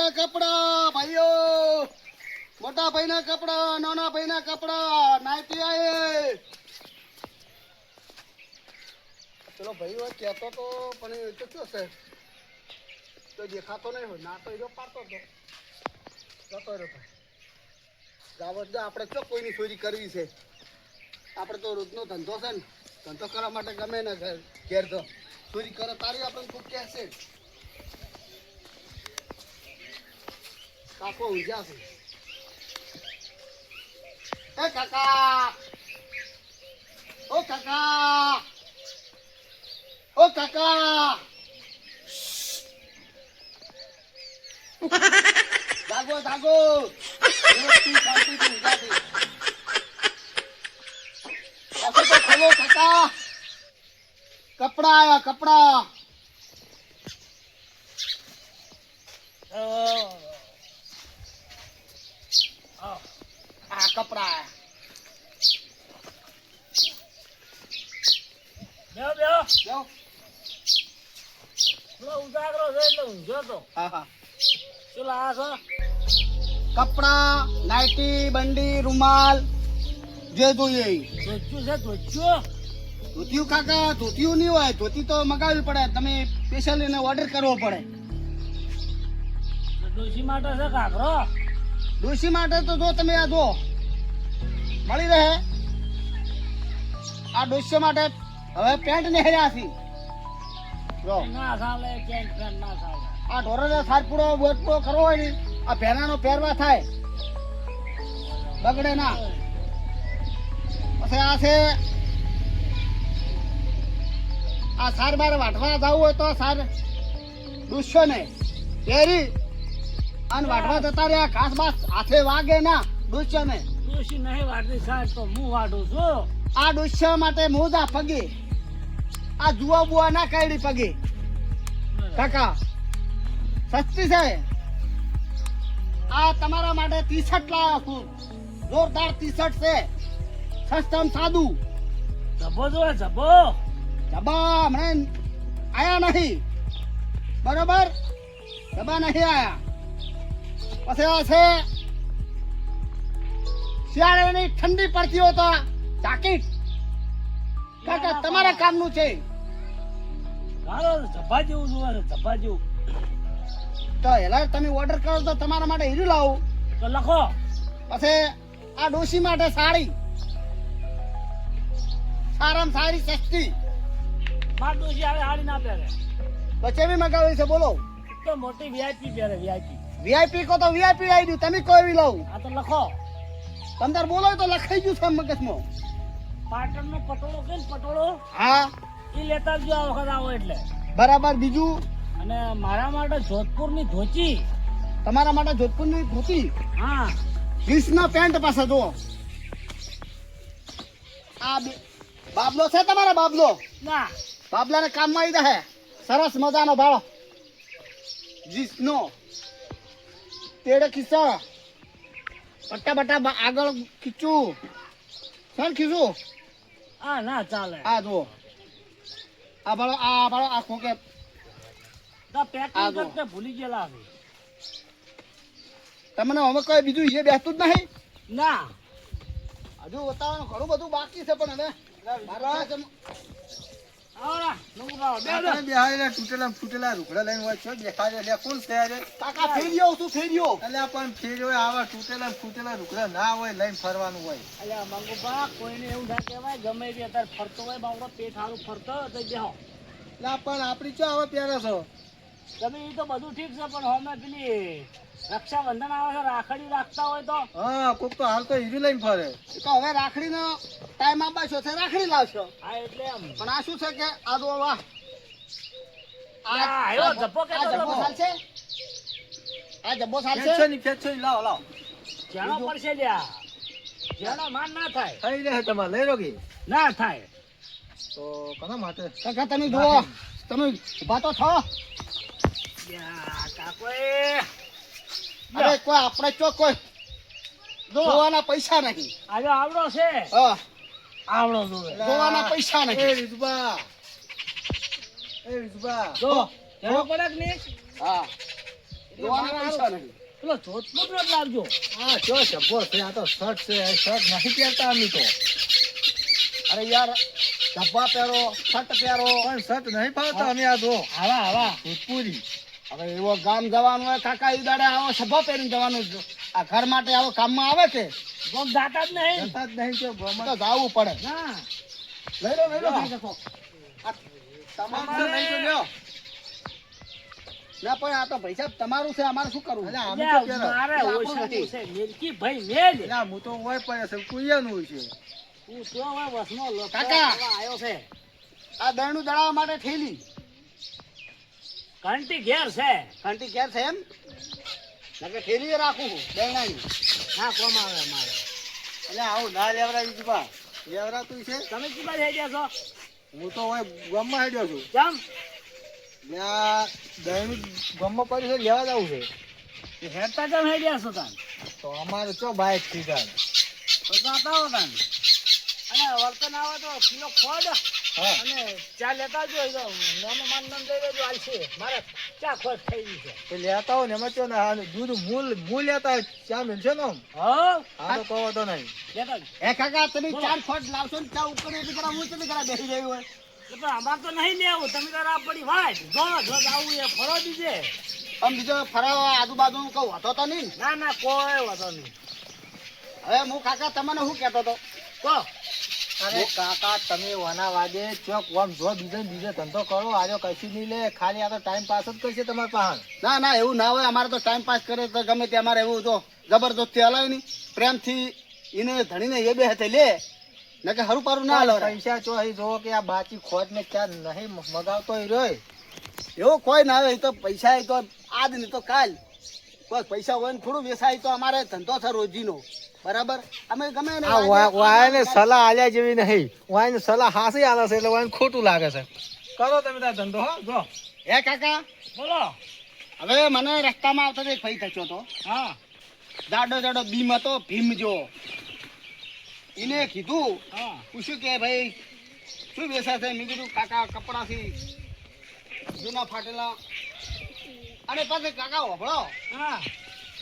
ભાઈના કપડા ભાઈઓ, મોટા ભાઈના કપડા, નાના ભાઈના કપડા, નાઈટી આયે. ચલો ભાઈઓ કહેતો તો પણ એ તો શું છે તો દેખાતો નહીં હોય ના તો એ પાડતો હતો જતો રહ્યો. જાવત આપણે ચો કોઈની ચોરી કરવી છે. આપણે તો રોજનો ધંધો છે ને, ધંધો કરવા માટે ગમે ને ઘેર તો ચોરી કરે તારી આપણે ખૂબ કહેશે. કાકો ઊંઝા છે. એ કાકા, ઓ કાકા, ઓ કાકા, જાગો જાગો, શાંતિથી ઊંઝાથી તો ખોલો કાકા. કપડા આયા કપડા. આ કપડા આયા. ઉજાગરો છે એટલે ઊંઝો તો. હા હા. શું લાયા છો? કપડા, નાઈટી, બંડી, રૂમાલ જે જોઈએ. ધોતિયું છે ધોતિયું? ધોતિયું કાકા ધોતિયું નહીં હોય, ધોતી તો મગાવવી પડે. તમે સ્પેશિયલ એને ઓર્ડર કરવો પડે. ડોશી માટે છે ઘાઘરો? ડોશી માટે તો જો તમે આ જો મળી રહે. આ ડોશી માટે હવે પેન્ટ નેહર્યા છે. જો ના ચાલે, પેન્ટ પેન્ટ ના ચાલે. આ ઢોરને સારપુડો બોટપુડો કરવો હોય ને આ પહેરાનો પહેરવા થાય, બગડે ના. પછી આ છે આ સાર બાર વાટવા જવું હોય તો સાર ડૂસો ને પહેરી અને વાટવા જતા રહ્યા. ઘાસ બાસ હાથે વાગે ના ડૂસો ને. ડોશી નહીં વાટતી સાહેબ તો હું વાટું છું. આ ડૂસો માટે મોજા પગે, આ જુવા બુવા ના કાઢી પગે. કાકા સસ્તી છે. આ તમારા માટે ટી શર્ટ લાવ્યો છું. જોરદાર ટી શર્ટ છે, સસ્તમ સાદું. જબ્બો જોડે જબ્બો. જબા હમણાં આયા નહીં, બરોબર? જબા નહીં આયા. પછી આ છે શિયાળાની ઠંડી પડતી હોય તો જાકીટ. કાકા તમારા કામનું છે. હાલો જબ્બા જેવું જોવે છે, જબ્બા જેવું. તો એલા તમે ઓર્ડર કરો તો તમારા માટે હીરું લાવું. તો લખો. પછી આ ડોશી માટે સાડી, સારામાં સારી સસ્તી. માર ડોશી આવે હાડી ના પહેરે. તો કેવી મગાવી છે બોલો? તો મોટી વીઆઈપી પહેરે, વીઆઈપી. વીઆઈપી કો તો વીઆઈપી આવી ગયું. તમે કોઈ એવી લાવું? આ તો લખો. તમતાર બોલો તો લખાઈ ગયું છે મગજમાં. પાટણ નો પટોળો કે ને પટોળો હા એ લેતા આવજો આ વખત આવો એટલે. બરાબર. બીજું અને મારા માટે જોધપુર ની ધોતી. તમારા માટે જોધપુરની ધોતી, હા જીન્સના પેન્ટ પાસે જુઓ. આ બાબલો છે તમારા? બાબલો, ના બાબલાને કામમાં આવી જાય. સરસ મજાનો ભાડો જીન્સનો, તેડે ખિસ્સા, પટ્ટા બટ્ટા આગળ ખીચું. સર ખીચું આ ના ચાલે. આ જુઓ. આ ભાડો, આ ભાડો, આ ખોકે. તો પેકિંગ કરતે ભૂલી ગયેલા છે. તમને હવે કોઈ બીજું એ બેસતું જ નહીં? ના હજુ બતાવવાનું ઘણું બધું બાકી છે પણ હવે આવડા નંગુભાવ બે આપણે બેહાડેલા તૂટેલા ફૂટેલા રૂખડા લઈને હોય છો દેખાડે લે કોણ છે રે? કાકા ફેર્યો શું ફેર્યો? અલ્યા પણ ફેર હોય આવા તૂટેલા ફૂટેલા રૂખડા ના હોય લઈને ફરવાનું હોય. અલ્યા મંગુભા કોઈને એવું ના કહેવાય, ગમે તે અત્યારે ફરતો હોય બાવડો પેટ સારું ફરતો હોય તો બેહો. લા પણ આપડી ચો હવે પહેરે છો? તમે એ તો બધું ઠીક છે પણ અમે પેલી રક્ષાબંધન આવે છે રાખડી રાખતા હોય તો હા કોક તો હાલ તો હીરી લઈને ફરે. તો હવે રાખડીનો ટાઈમ આબાશો છે, રાખડી લાવશો. હા એટલે એમ. પણ આ શું છે કે આ જો વાહ આ આવ્યો જબ્બો આ કેતો જબ્બો હતો. ચાલશે? આ જબ્બો ચાલશે? ફેંચો ની લાવો લાવો. જેનો પડશે લ્યા, જેનો માન ના થાય. થઈ રહે તમારે લઈ લો કે ના થાય તો કોના માટે? કાકા તમે જુઓ, તમે ઉભા તો થો. યા કાકોએ અરે કોઈ આપણે ચો કોઈ જોવાના પૈસા નહીં. આજે આવડો છે, હા, આવડો જોવે. જોવાના પૈસા એ નહીં. વિજુબા, એ વિજુબા જો જેનો પડે કે નહીં? હા જોવાના પૈસા નહીં. પેલો જોધપુર નો જ લાવજો. હા ચો જબ્બો છે આ તો શર્ટ છે શર્ટ નથી પહેરતા અમે તો અરે યાર ધબ્બા પહેરો, શર્ટ પહેરો. પણ શર્ટ નહીં ફાવતા અમે આ જો આવા ભૂતપૂરી હવે એવો ગામ જવાનું હોય કાકા એ દાડે આવો સભા પહેરીને જવાનું જ. આ ઘર માટે આવો કામમાં આવે છે ગોમ જાતા જ નહીં. જતા જ નહીં તો તો ગોમાં જાવું પડે. ના લઈ લો લઈ લો. લો. આ તમારું તમારે છે નહીં તો નહીં. લ્યો. ના પણ આ તો પૈસા તમારું છે, અમારે શું કરવું? અલા, અમે તો પહેલા. મારે આપણું ઓછું નથી. છે મિલકી ભાઈ મેલ. અલા, હું તો હોય પડે છે કુઈયાનું હોય છે તું તો હવે વસનો લોટો કાકા. કરવા આયો છે. આ દળનું દળાવવા માટે થેલી ઘંટી ઘેર છે. ઘંટી ઘેર છે એમ નકે થેલી રાખું દળનાની. ના કોમ આવે મારે. એટલે આવું ના લેવડાવી દીધું લેવડાતું છે તમે કેટલા થઈ ગયા છો? હું તો હોય ગામમાં હેડ્યો છું કેમ? ત્યાં દહીંનું ગામમાં પડ્યું છે લેવા જવું છે એ હેરતા કેમ થઈ ગયા છો તાન? તો અમારે ચો બાઇક થી જાય તો જાતા હો તાન. અને વર્તન આવે તો કિલો ખોડ હા અને ચા લેતા આવજો. એ તો નાનો માન નામ દઈ દેજો આલશે. મારે ચા ખોટ થઈ ગઈ છે. તો લેતા હોય ને એમાં ચો ને આ દૂધ મૂળ લેતા હોય ચા મિલશે ને આમ હા હા તો કહો તો નહીં લેતા આવજો. એ કાકા તમે બોલો. 4 ફોટ લાવશો ને ચા ઉપર એટલી કરા હું કેટલી કરા બેસી ગયું હોય. એ તો અમાર તો નહીં લેવું. તમે તો રાહ પડી વાટ જો જો આવું એ ફરો દીજે. આમ બીજો ફરાવા આજુબાજુ કહું હતો તો નહીં. ના ના કોઈ વાંધો નહીં. હવે હું કાકા તમને શું કહેતો હતો કહો. અરે કાકા તમે વના વાદે ચોક આમ જો બીજો ધંધો કરો આજો કશું નહીં લે ખાલી આ તો ટાઈમ પાસ જ કરશે તમારા પાસે ના ના એવું ના હોય. અમારે તો ટાઈમ પાસ કરે તો ગમે તે અમારે એવું તો જબરદસ્તી હલાય નહીં. પ્રેમથી એને ધણીને એ બે હાથે લે નકે હરું પારું ના હલાવે. પૈસા ચો અહીં જોવો કે આ બાચી ખોટ ને ક્યાં નહીં મગાવતો એ રહ્યો એવું કોઈ ના આવે. એ તો પૈસા એ તો આજ નહીં તો કાલ. કોઈ પૈસા હોય ને થોડું વેસાય તો અમારે ધંધો છે રોજીનો. બરાબર અમે ગમે એને વાયને સલાહ આલ્યા જેવી નહીં વાયને સલાહ હાસી આલે છે એટલે વાયને ખોટું લાગે છે કરો તમે તાર ધંધો હો જો હે કાકા બોલો. હવે મને રસ્તામાં આવતા એક ભાઈ થયો તો હા જાડો જાડો ભીમ હતો ભીમ જો. એને કીધું હા પૂછ્યું કે ભાઈ શું વેચા છે? મેં કીધું કાકા કપડાથી જૂના ફાટેલા. અને પાછા કાકા હોભળો હા.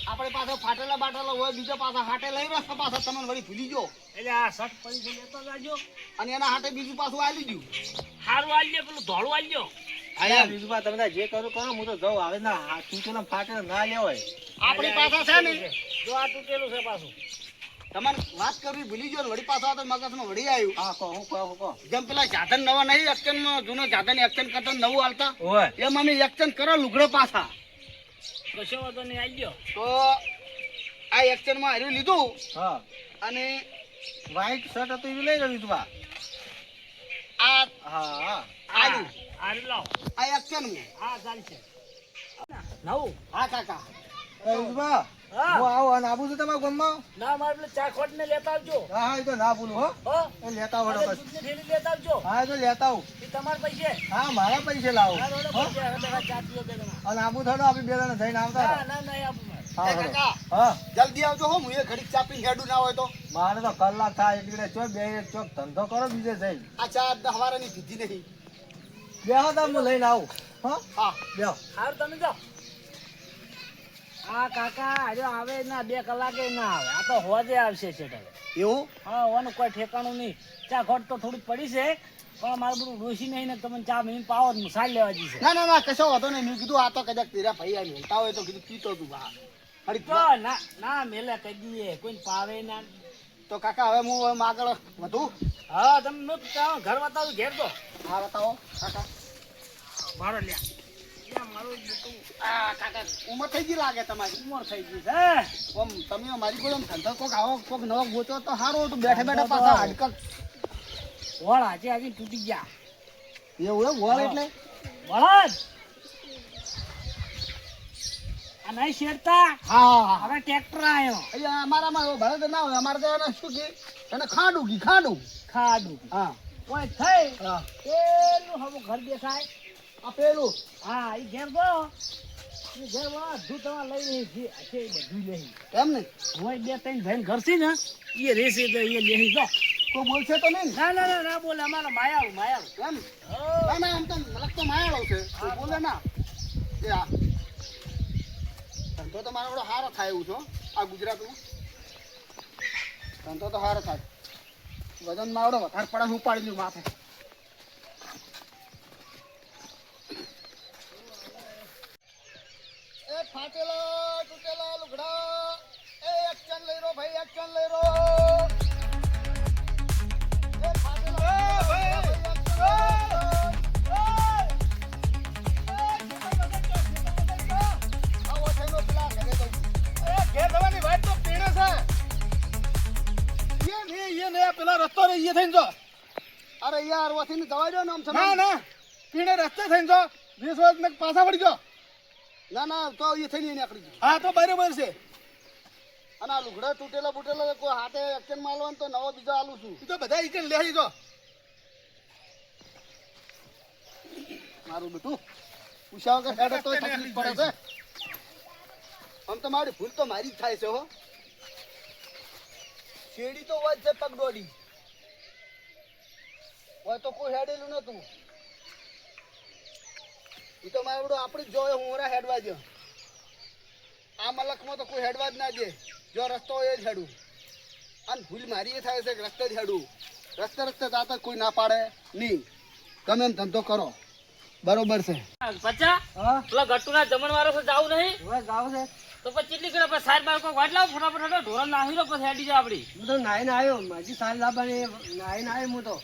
આપણે પાછા ફાટેલા બાટેલા હોય બીજા પાછા હાટે લઈ રહ્યો પાછા તમને વળી ભૂલી ગયો એટલે આ શર્ટ પૈસા લેતો જાજો. અને એના હાટે બીજું પાછું આલી ગયું. હારું આલજો પેલું ધોળું આલજો. આયા બીજું બા તમે તાર જે કરો કરો હું તો જઉં આવે ના તૂટેલા ફાટે ના લેવાય આપણી પાસે છે ને જો આ તૂટેલું છે પાછું. તમારે વાત કરવી ભૂલી ગયો ને વળી પાછો આ તો મગજમાં વળી આવ્યું. હા કહો હું કહો જેમ પેલા સાધન નવા નહીં એક્શનમાં જૂનો સાધન એક્શન કરતા નવું હાલતા ઓય એમ અમે એક્શન કરો લુગડો પાછા. કશો વાંધો નહીં આલજો. તો આ એક્શનમાં હાર્યું લીધું હા અને વ્હાઈટ શર્ટ હતું એ લઈ ગયું તું બા આ હા હા આલ્યું આ લાવ. આ એક્શનમાં. હા ચાલશે. નવું. હા કાકા બા હા. હું આવું અને આવું છું તમારા ગામમાં ના મારે પેલું ચા ખોટ ને લેતા આવજો. હા હા એ તો ના ભૂલું હો હો એ લેતા અને વડો દૂધની થેલી લેતા આવજો. હા એ તો લેતા આવું એ તમારા પૈસે. હા મારા પૈસે લાવો ના, રોડે હો? પૈસે. હવે ચા પીઓ કે તમારે. અને આબુ થોડો આપણે બે જણા થઈને આવતા ના રહો. ના નહીં આપું મારે. હા એ હળો. કાકા હા જલ્દી આવજો હો. હું એ ઘડીક ચાપી હેડું ના હોય તો મારે તો કલાક થાય એટલે ચોક બે ચોક ધંધો કરો બીજે જઈ આ ચા હવારાની પીધી નહીં. બેહો તો હું લઈને આવું હા હા બેહો હારું તમે જાઓ. હા કાકા આજે આવે ના 2 કલાકે ના આવે. આ તો હોજે આવશે છે તમે. એવું હા હોવાનું કોઈ ઠેકાણું નહીં. ચા ખોટ તો થોડીક પડી છે પણ મારે બધું ડોસી નહીં ને તમે ચા મેં પાવો જ સાલ લેવા જઈશે. ના ના ના કશો વાંધો નહીં. મેં કીધું આ તો કદાચ તેરા ભાઈ આ મેલતા હોય તો કીધું પીતો તું બા. હરી તો ના ના મેલે કહી દઈએ કોઈ પાવે ના. તો કાકા હવે હું એમ આગળ વધુ. હા તમે નો ઘર બતાવું ઘેર તો હા બતાવો કાકા. મારો લ્યા લ્યા, મારું બેટું આ કાકા ઉંમર થઈ ગઈ લાગે તમારી. ઉંમર થઈ ગઈ છે. આમ તમે મારી કોઈ આમ ધંધો કોક આવો કોક નવો ગોચો તો સારું હતું. બેઠા બેઠા પાછા હાડકર વળ આજે આજે તૂટી ગયા. એવું એમ વળ એટલે બળદ આ નહીં શેરતા. હા હવે ટ્રેક્ટર આવ્યો. અહીંયા અમારામાં એવો ભરત ના હોય. અમારે તો એને શું કે એને ખાડું કી ખાડું. ખાડું હા કોઈ થઈ હા પેલું હવે ઘર દેખાય. આ પેલું હા એ ઘેર ગો એ ઘેર બધું તમારે લઈ રહી છે. છે એ બધું લઈ એમ ને હોય 2-3 ભાઈ ઘર છે ને એ રેસી તો એ લેહી જો. કોઈ બોલશે તો નહીં ના ના ના ના બોલે અમારા માયાવું માયાવું. એમ હો. ના ના આમ તો મલક તો માયાળો છે કોઈ બોલે ના. એ હા ધંધો તો મારો બધો સારો થાય એવું છો આ ગુજરાતમાં ધંધો તો સારો થાય વજન માવડો વધારે પડે હું ઉપાડી લઉં માથે એ ફાટેલા તૂટેલા લુગડા એ એક્શન લઈ રો ભાઈ એક્શન લઈ રો એ ફાટેલા ભાઈ પેલા રસ્તો રે ઈ થઈને જો અરે યાર વસીને દવા દો ને આમ સમજ ના ના પીણે રસ્તે થઈને જો 20 વર્ષ ને પાછા વળી જો ના ના તો એ થઈને નીકળી ગયું હા તો બરાબર છે અને આ લુગડા તૂટેલા બુટેલા કોઈ હાથે એક્શન માલવાનું તો નવો બીજો આલું છું ઈ તો બધા ઈ કે લેહી જો મારું બેટું પૂછ્યા વગર હેડે તો તકલીફ પડે છે આમ તો મારી ભૂલ તો મારી જ થાય છે હો શેરડી તો વાત છે પગ દોડી હોય તો કોઈ હેડેલું નતું એ તો મારું બધું આપણે જ જોયો હું હેડવા દો આ મલકમાં તો કોઈ હેડવા જ ના દે જો રસ્તો હોય એ જ હેડું અને ભૂલ મારી એ થાય છે કે રસ્તે જ હેડું રસ્તે રસ્તે જાતા કોઈ ના પાડે નહીં તમે એમ ધંધો કરો બરોબર છે પચા હા પેલા ગટ્ટુના જમણવારો છે જાવું નહીં હવે ગાવ છે તો પછી કેટલી કરે પછી સાહેબ બાર કોઈ વાટ લાવો ફટાફટ હટો ઢોરણ નાહી લો પછી હેડી જાય આપડી હું તો નાઈને આવ્યો માજી સાલ લાવવાની નાઈને આવ્યો હું તો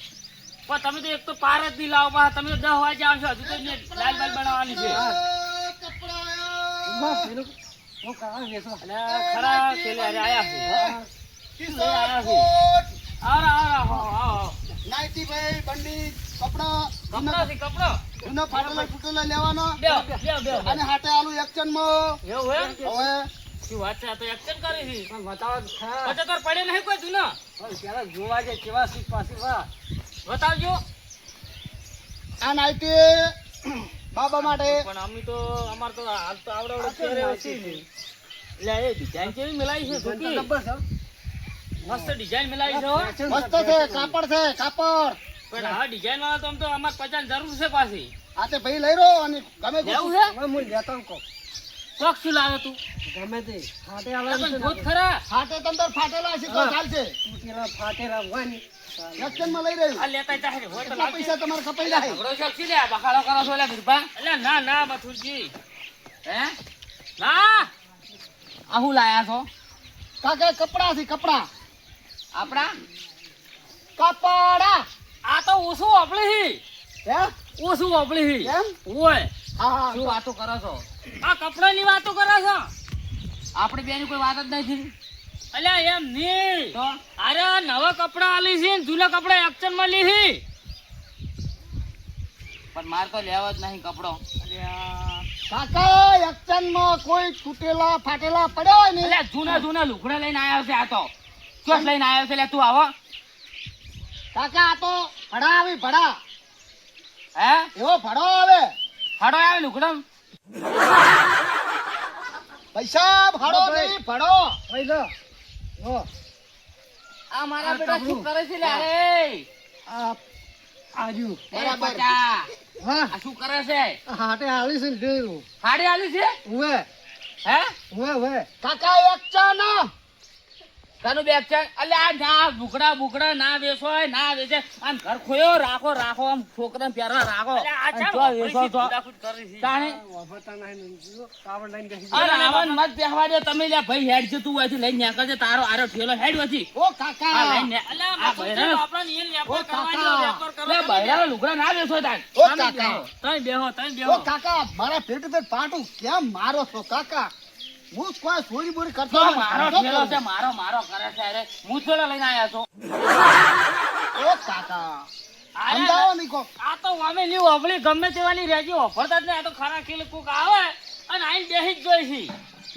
પણ તમે તો એક તો પાર જ નહીં લાવો પાછા તમે તો 10 વાગે આવશો હજુ તો લાલ બાલ બનાવવાની છે પેલું હું કાં વેસો અને ખરા પેલે અરે આયા છે લઈ આયા છે આવો નાઈટી ભાઈ બંડી કપડા કપડો છે કપડો જૂનો ફાટેલા ફૂટેલા લેવાનો બેહો અને હાથે આલુ એક્શન માં એવું હે હવે શું વાત છે આ તો એક્શન કરી છે પણ બતાવો ખરા પચકર પડે નહીં કોઈ જૂનો ત્યારે જોવા જાય કેવા સીટ પાછી વાહ બતાવજો આ નાઈટી બાબા માટે પણ અમે તો અમાર તો હાલ તો આવડે પહેરે હતી એટલે એ ડિઝાઇન કેવી મિલાઈ છે સુકી મસ્ત ડિઝાઇન મિલાઈ છે હો. મસ્ત છે કાપડ છે કાપડ પણ આ ડિઝાઇન વાળા તો આમ તો અમાર પચાસ જરૂર છે પાછી આ તે ભાઈ લઈ રહ્યો અને ગમે તે લેવું છે હું લેતો કહો કોક શું લાવે તું ગમે તે ફાટે પણ ભૂત ખરા ફાટે તંદર ફાટેલા છે તો ચાલશે તૂટેલા ફાટેલા હોય ને એક્શન માં લઈ રહ્યું આ લેતા ચાહે હોય તો કેટલા લાવજે. પૈસા તમારે કપાઈ જાય ઝઘડો શોખ લે બખાડો કરો છો લે બિરબા એટલે ના ના મથુરજી હે ના આ હું લાયા છો કાકા કપડા છે કપડા આપડા કપડા આ તો ઓછું વાપરી હે ઓછું વાપરી એમ ઓય હા હા શું વાતો કરો છો આ કપડાની વાતો કરો છો આપણે બેની કોઈ વાત જ નથી અલ્યા એમ નહીં તો અરે આ નવા કપડા આલી છે ને જૂના કપડા એક્શન માં લીધી પણ માર તો લેવા જ નહીં કપડો કાકા એક્શન માં કોઈ તૂટેલા ફાટેલા પડ્યા હોય ને અલ્યા જૂના જૂના લુગડા લઈને આવ્યો છે આ તો ચોટ લઈને આવ્યો છે લે તું આવો કાકા આ તો ભડા આવી ભડા હે એવો ભડો આવે હાડો આવે લુગડા પૈસા ભાડો નહીં ભડો ભાઈ લો લો આ મારા આ બેટા શું કરે છે લે અરે આ આજુ એ બરાબર. બચા હા આ શું કરે છે હાટે હાલી છે ને જોયું હાડી આલી છે ઉવે હે ઉવે કાકા એક્શન કાનું બેગ છે અલે આ ના બુકડા બુકડા ના વેચોય ના વેચે આમ ઘર ખોયો રાખો રાખો આમ છોકરાને પ્યારા રાખો અને જો વેચો તો તાણે વાપરતા નહીં જો કાવડ લઈને બેસી અરે આવન મત બેહવા દે તમે લે ભાઈ હેડ છે તું અહીંથી લઈને નીકળજે તારો આરો ઠેલો હેડ વથી ઓ કાકા આ લઈને આ બૈરા આપણને એ વેપાર કરવા દો વેપાર કરવા લે બૈરા લુગડા ના વેચો તાન ઓ કાકા તઈ બેહો ઓ કાકા મારા પેટ પર પાટું કેમ મારો છો કાકા હું કોઈ ચોરી બોરી કરતો તો નથી. મારો ઠેલો છે મારો મારો કરે છે અરે હું થોડા લઈને આયા છો ઓ કાકા સમજાવો નહીં કોક. આ તો અમે લીવ અવળી ગમે તેવાની રેજી ઓફરતા જ નહીં આ તો ખરા કિલો કોક આવે અને આઈને બેહી જ જોઈ છે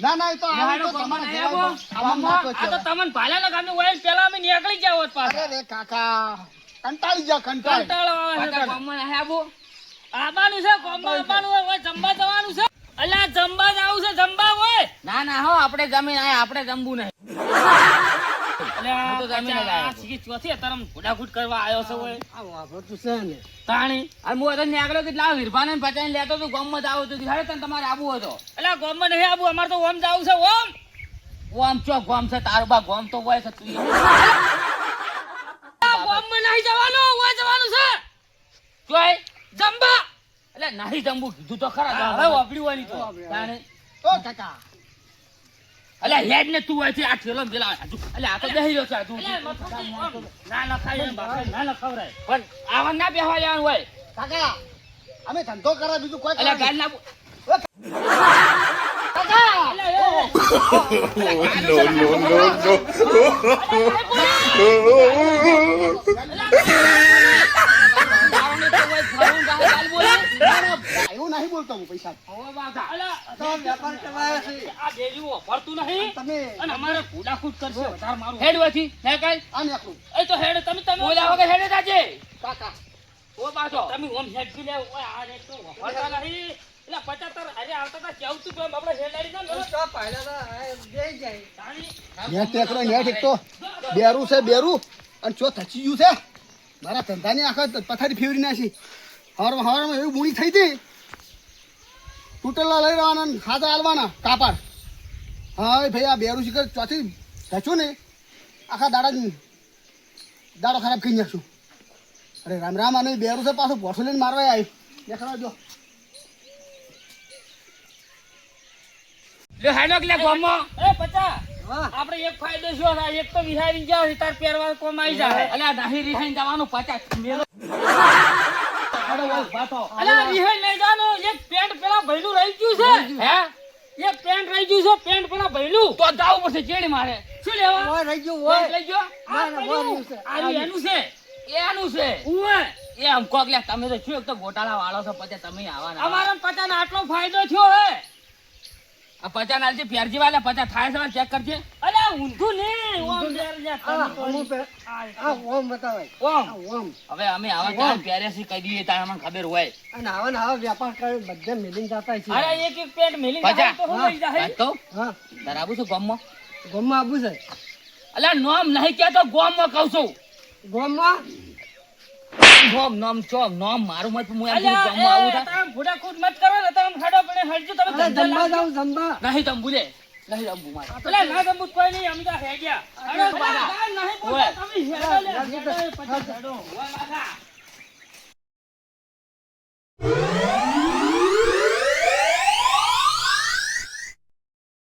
ના ના એ તો આવું યાડો તો તમારે ગમન જવાબ આયા દો. આમાં ના કોઈ આ તો કહેવાય. તમને ભાલાના ગામે વળીને પેલા અમે નીકળી ગયા હોત પાછા અરે રે કાકા કંટાળી જા કંટાળી કંટાળો આવે છે ગમન આયા આબાનું છે ગમન આબાનું હોય જમવા જવાનું છે અલ્યા જમવા જાવું છે જમવા હોય ના ના હો આપણે જમીન આયા આપણે જમવું નહીં અલ્યા, હું તો જમીને જ પચા, આવ્યો આ શીખી ચોથી અત્યારે આમ ઘોડાઘૂટ કરવા આવ્યો છે ઓય. આ વાપરતું છે ને તાણી અને હું હતો નીકળ્યો કે લાવ વીરભાને પચાઈને લેતો તો ગામમાં જ આવું હતું હારે તને તમારે આબુ હતો અલ્યા ગોમમાં નહીં આવું અમારે તો ઓમ જાવું છે ઓમ. ગોમ ચો ગોમ છે તારું બા ગોમ તો હોય છે તું આ ગોમમાં નહીં જવાનું ઓય જવાનું છે ચોય જંબા. એટલે નહીં જમવું કીધું તો ખરા હવે વાપરી વાની તો તાણે ઓ કાકા એટલે હેડ ને તું હોય છે આ ઠેલો પેલા હજુ એટલે આ તો બેહી રહ્યો છે હજુ અલ્યા, મથુરજી, ઓમ. ના લખાય ને બાપા, ના લખાવરાય. પણ આવા ના બેહવા જવાનું હોય કાકા અમે ધંધો કરા બીજું કોઈ એટલે કરે ગાલ ના અલ્યા, એવું નહીં બોલતો હું પૈસા અલ્યા, તો વેપાર કરવાયો છે આ ડેરીઓ વાપરતું નહીં તમે અને અમારે ઘોડાઘૂટ કરશે વધારે મારું. હેડ વથી હે કઈ આ નીકળું એ તો હેડ તમે બોલ્યા વગર હેડે તાજે કાકા ઓ પાછો તમે ઓમ હેડકી લેવ ઓય આ રેટ તો વાપરતા નહીં. એટલે 75 અરે આવતા તા કેવું તું તો આપણે હેડાડી ના લો. તાણી. નેટ ટેકરો નેટ એક તો બેરું છે બેરું અને ચો થચી ગયું છે મારા ધંધાની આખા પથારી ફેવરી નાખી હવારમાં એવી બુણી થઈ હતી તૂટેલા લઈ રહેવાના ને ખાતા હાલવાના કાપાડ હા એ ભાઈ આ બેરું શિખર ચોથી થચું ને આખા દાડો ખરાબ કરી નાખશું અરે રામ રામ અને બેરું છે પાછું ભોસો લઈને મારવા આવી દેખાડો જો લે હેડો કે લે ગામમાં એ પચા આપણે એક ફાયદો શું થાય એક તો વિહારી જાવ તાર પહેરવા કોમ આવી જાય. અલ્યા નહીં રિહાઈને જવાનું 50 મેલો હેડો બોલ બાતો અલ્યા વિહાઈ લઈ જવાનું એક પેન્ટ પેલા ભઈલું રહી ગયું છે. હે એક પેન્ટ રહી ગયું છે પેન્ટ પેલા ભઈલું તો જાવું પડશે ચેડી મારે શું લેવા લઈ ગયો આ ભઈલું. આ એનું છે એનું છે ઉવે. એ આમ કોક લે તમે તો શું એક તો ગોટાળા વાળો છો પછી તમે આવવાના અમારા પચાનો આટલો ફાયદો થયો હે. આ 50 નાલજી ફેરજી વાળા 50 થાય છે ચેક કરજે અલ્યા ઊંધું ને ઓમ લેર જા તમે તો. ઓમ બતાવાય ઓમ. ઓમ હવે અમે આવા ચાલ પહેરેસી કહી દઈએ તારે મને ખબર હોય અને આવા વેપાર કરે બધે મિલિંગ જતા છે અરે એક એક પેન્ટ મેલી પચા. તો હું લઈ જાય. તો હા ધરાવું છું ગામમાં ગોમમાં આવું છે અલ્યા નોમ નહીં કહેતો ગામમાં કહું છું ગોમમાં નોમ નોમ ચો નોમ મારું મત હું એમ અલ્યા ગામમાં આવું એ થાય તમે ભૂડાખૂટ મત કરો ને તમે ખાડો પડે હળજો તમે ધંધા જમવા લાગો. જાઉં જમવા નહીં તમ બુલે નહીં તમ બુમાર અલ્યા ના ગમું કોઈ નહીં અમે તો હે ગયા. અરે બા, નહીં બોલતા તમે હેડો લે, હેડો એ પછી હેડો. ઓય માથા.